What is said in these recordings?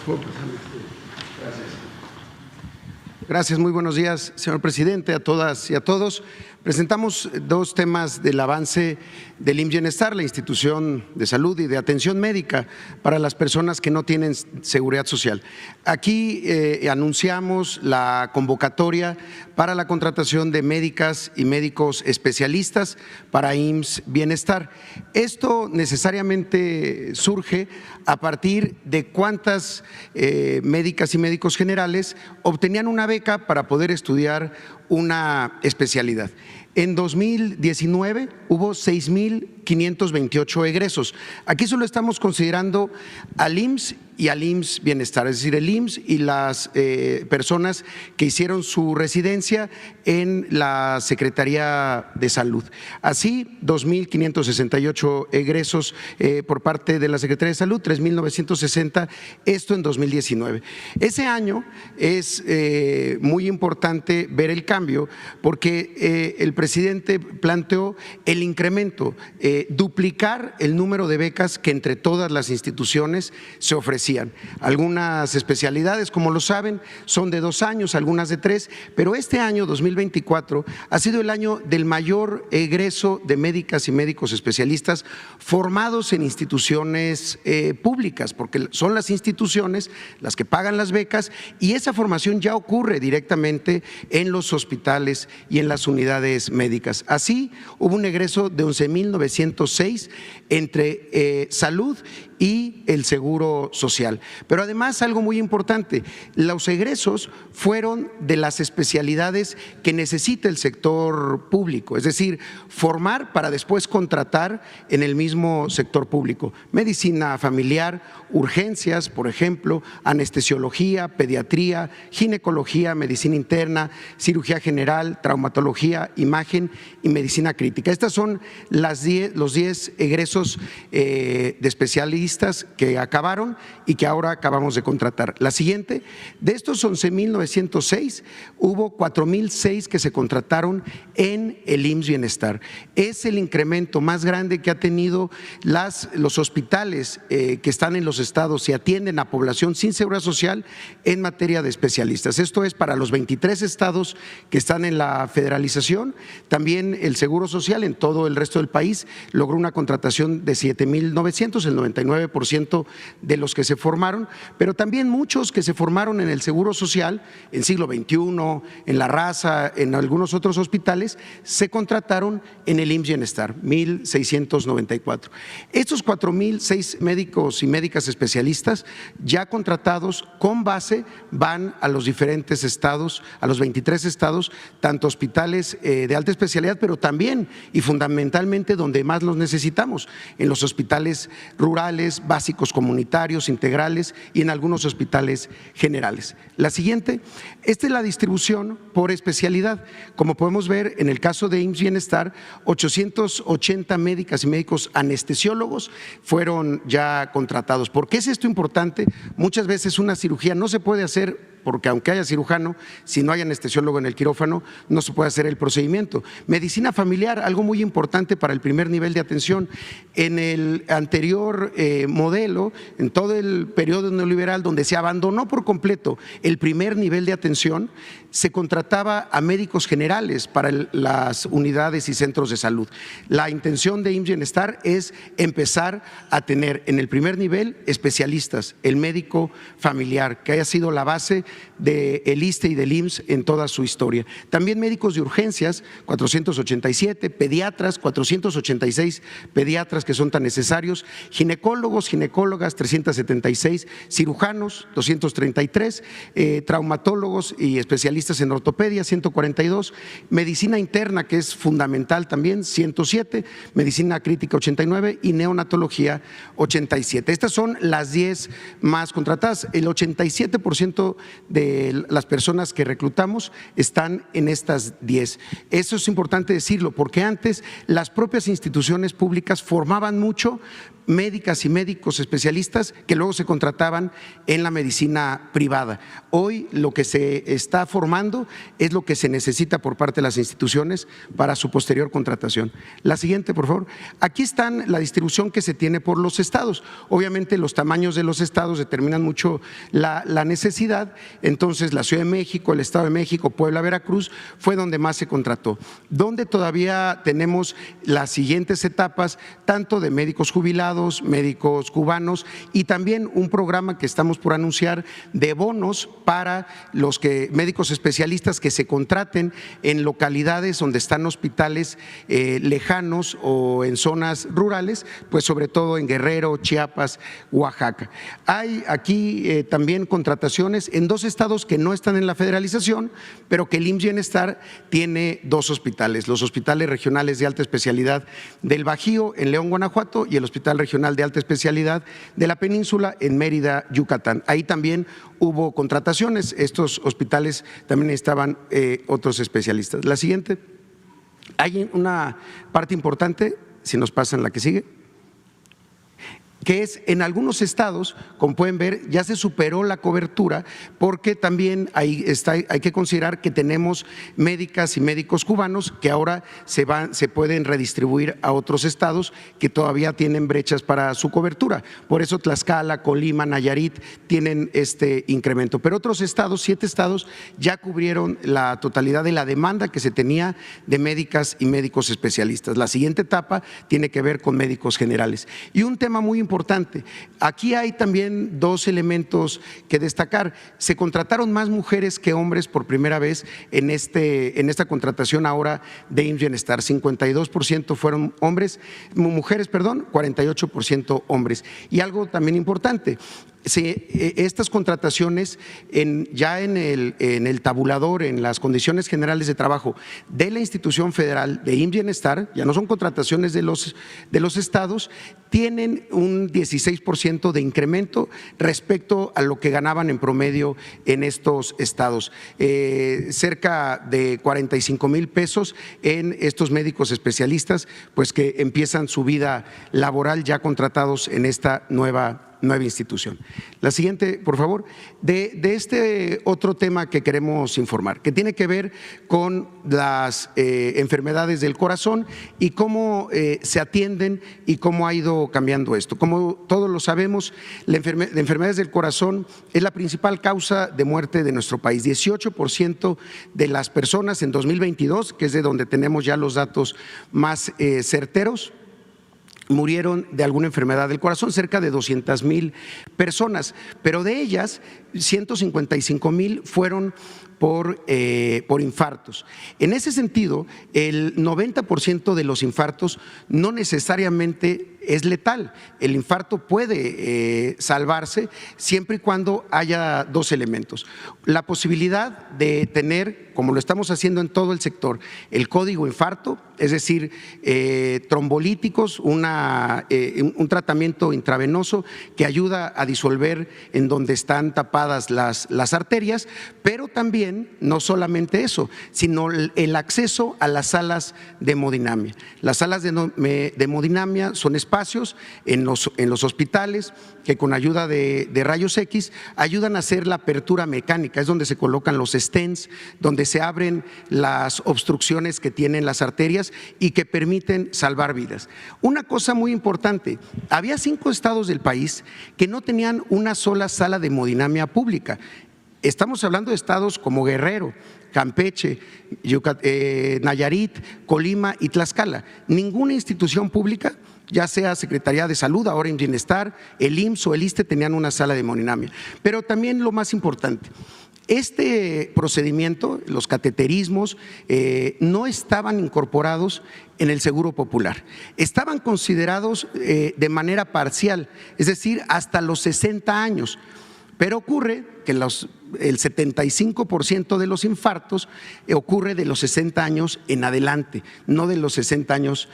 favor, gracias. Gracias, muy buenos días, señor presidente, a todas y a todos. Presentamos dos temas del avance del IMSS Bienestar, la institución de salud y de atención médica para las personas que no tienen seguridad social. Aquí anunciamos la convocatoria para la contratación de médicas y médicos especialistas para IMSS Bienestar. Esto necesariamente surge a partir de cuántas médicas y médicos generales obtenían una beca para poder estudiar una especialidad. En 2019 hubo 6,528 egresos. Aquí solo estamos considerando al IMSS y al IMSS Bienestar, es decir, el IMSS y las personas que hicieron su residencia en la Secretaría de Salud. Así, 2,568 egresos por parte de la Secretaría de Salud, 3,960, esto en 2019. Ese año es muy importante ver el cambio porque el presidente planteó el incremento, duplicar el número de becas que entre todas las instituciones se ofrecían. Algunas especialidades, como lo saben, son de 2 años, algunas de 3, pero este año 2024 ha sido el año del mayor egreso de médicas y médicos especialistas formados en instituciones públicas, porque son las instituciones las que pagan las becas y esa formación ya ocurre directamente en los hospitales y en las unidades médicas. Así, hubo un egreso de 11,906 entre salud y el Seguro Social. Pero además, algo muy importante, los egresos fueron de las especialidades que necesita el sector público, es decir, formar para después contratar en el mismo sector público. Medicina familiar, urgencias, por ejemplo, anestesiología, pediatría, ginecología, medicina interna, cirugía general, traumatología, imagen y medicina crítica. Estas son los 10 egresos de especialistas que acabaron y que ahora acabamos de contratar. La siguiente, de estos 11,906, hubo 4,006 que se contrataron en el IMSS Bienestar. Es el incremento más grande que ha tenido los hospitales que están en los estados y atienden a población sin seguridad social en materia de especialistas. Esto es para los 23 estados que están en la federalización. También el Seguro Social en todo el resto del país logró una contratación de 7,900, el 99% de los que se formaron, pero también muchos que se formaron en el Seguro Social en siglo XXI, en La Raza, en algunos otros hospitales, se contrataron en el IMSS Bienestar, 1,694. Estos 4,006 médicos y médicas especialistas ya contratados con base van a los diferentes estados, a los 23 estados, tanto hospitales de alta especialidad, pero también y fundamentalmente donde más los necesitamos, en los hospitales rurales, básicos comunitarios, integrales y en algunos hospitales generales. La siguiente, esta es la distribución por especialidad. Como podemos ver, en el caso de IMSS Bienestar, 880 médicas y médicos anestesiólogos fueron ya contratados. ¿Por qué es esto importante? Muchas veces una cirugía no se puede hacer porque aunque haya cirujano, si no hay anestesiólogo en el quirófano, no se puede hacer el procedimiento. Medicina familiar, algo muy importante para el primer nivel de atención. En el anterior modelo, en todo el periodo neoliberal, donde se abandonó por completo el primer nivel de atención, se contrataba a médicos generales para las unidades y centros de salud. La intención de IMSS Bienestar es empezar a tener en el primer nivel especialistas, el médico familiar, que haya sido la base del ISSSTE y del IMSS en toda su historia. También médicos de urgencias, 487, pediatras, 486 pediatras que son tan necesarios, ginecólogos, ginecólogas, 376, cirujanos, 233, traumatólogos y especialistas en ortopedia, 142, medicina interna, que es fundamental también, 107, medicina crítica, 89 y neonatología, 87. Estas son las 10 más contratadas. El 87% de las personas que reclutamos están en estas 10. Eso es importante decirlo, porque antes las propias instituciones públicas formaban mucho médicas y médicos especialistas que luego se contrataban en la medicina privada. Hoy lo que se está formando es lo que se necesita por parte de las instituciones para su posterior contratación. La siguiente, por favor. Aquí están la distribución que se tiene por los estados. Obviamente los tamaños de los estados determinan mucho la necesidad. Entonces la Ciudad de México, el Estado de México, Puebla, Veracruz fue donde más se contrató. Donde todavía tenemos las siguientes etapas, tanto de médicos jubilados, médicos cubanos y también un programa que estamos por anunciar de bonos para los médicos especialistas que se contraten en localidades donde están hospitales lejanos o en zonas rurales, pues sobre todo en Guerrero, Chiapas, Oaxaca. Hay aquí también contrataciones en 2 estados que no están en la federalización, pero que el IMSS Bienestar tiene 2 hospitales, los hospitales regionales de alta especialidad del Bajío en León, Guanajuato, y el Hospital Regional de Alta Especialidad de la Península en Mérida, Yucatán. Ahí también hubo contrataciones, estos hospitales también estaban otros especialistas. La siguiente, hay una parte importante, si nos pasan la que sigue, que es en algunos estados, como pueden ver, ya se superó la cobertura, porque también hay que considerar que tenemos médicas y médicos cubanos que ahora se pueden redistribuir a otros estados que todavía tienen brechas para su cobertura. Por eso Tlaxcala, Colima, Nayarit tienen este incremento. Pero otros estados, 7 estados, ya cubrieron la totalidad de la demanda que se tenía de médicas y médicos especialistas. La siguiente etapa tiene que ver con médicos generales. Y un tema muy importante, aquí hay también 2 elementos que destacar. Se contrataron más mujeres que hombres por primera vez en esta contratación ahora de IMSS Bienestar. 52% fueron mujeres, 48% hombres. Y algo también importante, estas contrataciones ya en el tabulador, en las condiciones generales de trabajo de la institución federal de IMSS Bienestar, ya no son contrataciones de los estados, tienen un 16% de incremento respecto a lo que ganaban en promedio en estos estados, cerca de 45,000 pesos en estos médicos especialistas, pues que empiezan su vida laboral ya contratados en esta nueva institución. La siguiente, por favor, de este otro tema que queremos informar, que tiene que ver con las enfermedades del corazón y cómo se atienden y cómo ha ido cambiando esto. Como todos lo sabemos, la enfermedades del corazón es la principal causa de muerte de nuestro país. 18% de las personas en 2022, que es de donde tenemos ya los datos más certeros, murieron de alguna enfermedad del corazón, cerca de 200,000 personas, pero de ellas 155,000 fueron por infartos. En ese sentido, el 90% de los infartos no necesariamente es letal. El infarto puede salvarse siempre y cuando haya 2 elementos. La posibilidad de tener, como lo estamos haciendo en todo el sector, el código infarto, es decir, trombolíticos, un tratamiento intravenoso que ayuda a disolver en donde están tapadas las arterias, pero también no solamente eso, sino el acceso a las salas de hemodinamia. Las salas de hemodinamia son espacios en los hospitales que con ayuda de rayos X ayudan a hacer la apertura mecánica, es donde se colocan los stents, donde se abren las obstrucciones que tienen las arterias y que permiten salvar vidas. Una cosa muy importante, había 5 estados del país que no tenían una sola sala de hemodinamia pública. Estamos hablando de estados como Guerrero, Campeche, Nayarit, Colima y Tlaxcala. Ninguna institución pública, ya sea Secretaría de Salud, ahora IMSS Bienestar, el IMSS o el ISSSTE, tenían una sala de hemodinamia. Pero también lo más importante, este procedimiento, los cateterismos, no estaban incorporados en el Seguro Popular. Estaban considerados de manera parcial, es decir, hasta los 60 años. Pero ocurre que el 75% de los infartos ocurre de los 60 años en adelante, no de los 60 años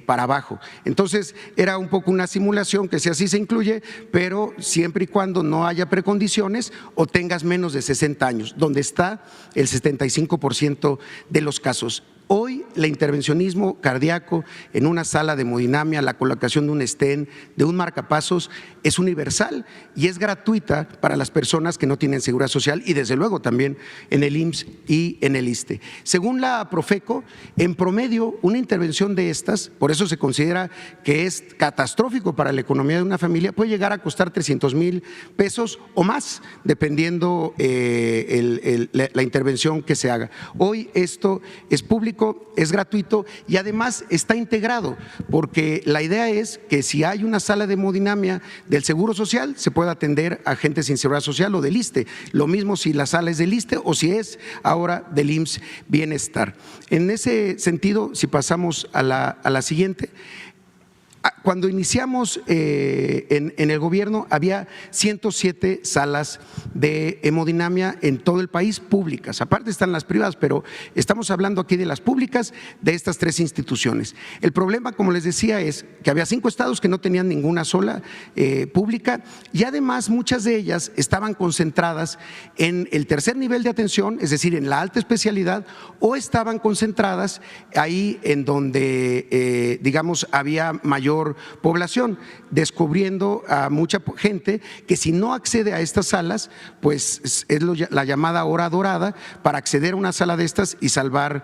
para abajo. Entonces, era un poco una simulación que si así se incluye, pero siempre y cuando no haya precondiciones o tengas menos de 60 años, donde está el 75% de los casos. Hoy, el intervencionismo cardíaco en una sala de hemodinamia, la colocación de un stent, de un marcapasos, es universal y es gratuita para las personas que no tienen seguridad social y desde luego también en el IMSS y en el ISSSTE. Según la Profeco, en promedio una intervención de estas, por eso se considera que es catastrófico para la economía de una familia, puede llegar a costar 300,000 pesos o más, dependiendo la intervención que se haga. Hoy esto es público, es gratuito y además está integrado, porque la idea es que si hay una sala de hemodinamia del Seguro Social, se puede atender a gente sin seguridad social o del ISSSTE. Lo mismo si la sala es del ISSSTE o si es ahora del IMSS Bienestar. En ese sentido, si pasamos a la siguiente. Cuando iniciamos en el gobierno había 107 salas de hemodinamia en todo el país públicas, aparte están las privadas, pero estamos hablando aquí de las públicas de estas 3 instituciones. El problema, como les decía, es que había 5 estados que no tenían ninguna sola pública y además muchas de ellas estaban concentradas en el tercer nivel de atención, es decir, en la alta especialidad, o estaban concentradas ahí en donde digamos había mayor población, descubriendo a mucha gente que si no accede a estas salas, pues es la llamada hora dorada para acceder a una sala de estas y salvar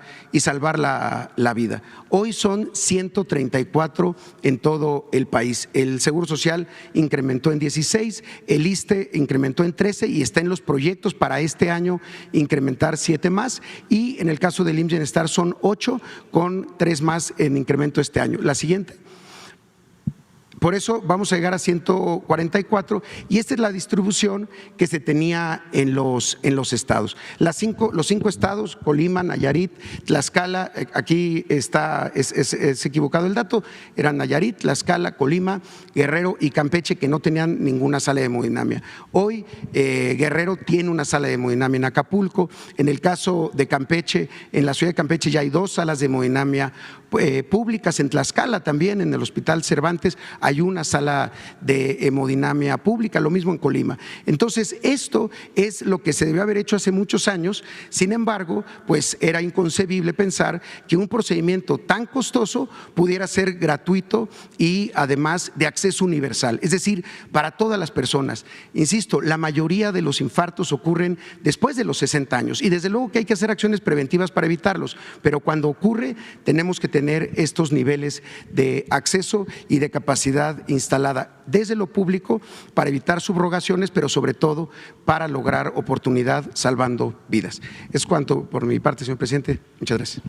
la vida. Hoy son 134 en todo el país. El Seguro Social incrementó en 16, el ISSSTE incrementó en 13 y está en los proyectos para este año incrementar 7 más y en el caso del IMSS Bienestar son 8 con 3 más en incremento este año. La siguiente. Por eso vamos a llegar a 144 y esta es la distribución que se tenía en los estados. Los 5 estados, Colima, Nayarit, Tlaxcala, aquí está, es equivocado el dato, eran Nayarit, Tlaxcala, Colima, Guerrero y Campeche que no tenían ninguna sala de hemodinamia. Hoy Guerrero tiene una sala de hemodinamia en Acapulco, en el caso de Campeche, en la ciudad de Campeche ya hay 2 salas de hemodinamia públicas, en Tlaxcala también, en el Hospital Cervantes, hay una sala de hemodinamia pública, lo mismo en Colima. Entonces, esto es lo que se debió haber hecho hace muchos años, sin embargo, pues era inconcebible pensar que un procedimiento tan costoso pudiera ser gratuito y además de acceso universal, es decir, para todas las personas. Insisto, la mayoría de los infartos ocurren después de los 60 años y desde luego que hay que hacer acciones preventivas para evitarlos, pero cuando ocurre tenemos que tener estos niveles de acceso y de capacidad instalada desde lo público para evitar subrogaciones, pero sobre todo para lograr oportunidad salvando vidas. Es cuanto por mi parte, señor presidente. Muchas gracias.